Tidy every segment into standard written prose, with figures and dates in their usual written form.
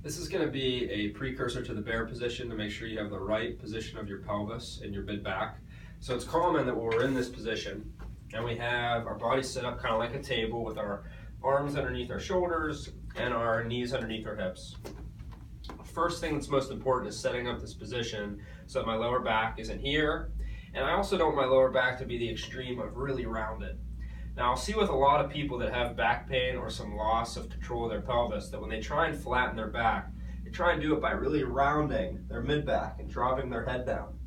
This is going to be a precursor to the bear position to make sure you have the right position of your pelvis and your mid back. So it's common that when we're in this position and we have our body set up kind of like a table with our arms underneath our shoulders and our knees underneath our hips. First thing that's most important is setting up this position so that my lower back isn't here, and I also don't want my lower back to be the extreme of really rounded. Now I'll see with a lot of people that have back pain or some loss of control of their pelvis that when they try and flatten their back, they try and do it by really rounding their mid-back and dropping their head down.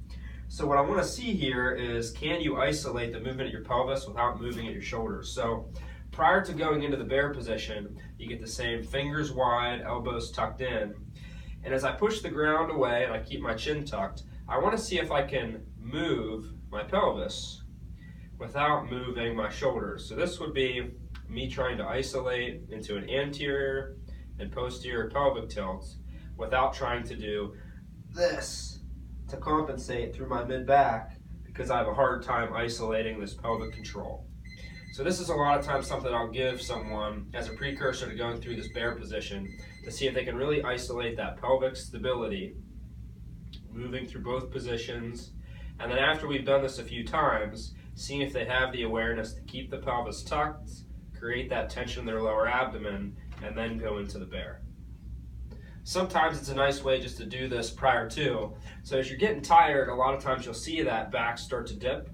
So what I want to see here is, can you isolate the movement of your pelvis without moving at your shoulders? So prior to going into the bear position, you get the same fingers wide, elbows tucked in. And as I push the ground away and I keep my chin tucked, I want to see if I can move my pelvis without moving my shoulders. So this would be me trying to isolate into an anterior and posterior pelvic tilt without trying to do this to compensate through my mid-back because I have a hard time isolating this pelvic control. So this is a lot of times something I'll give someone as a precursor to going through this bear position to see if they can really isolate that pelvic stability, moving through both positions. And then after we've done this a few times, seeing if they have the awareness to keep the pelvis tucked, create that tension in their lower abdomen, and then go into the bear. Sometimes it's a nice way just to do this prior to. So as you're getting tired, a lot of times you'll see that back start to dip.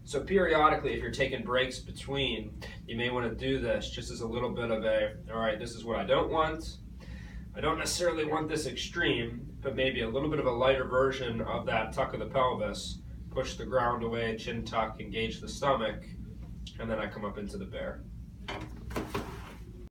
So periodically, if you're taking breaks between, you may want to do this just as a little bit of a, all right, this is what I don't want. I don't necessarily want this extreme, but maybe a little bit of a lighter version of that tuck of the pelvis. Push the ground away, chin tuck, engage the stomach, and then I come up into the bear.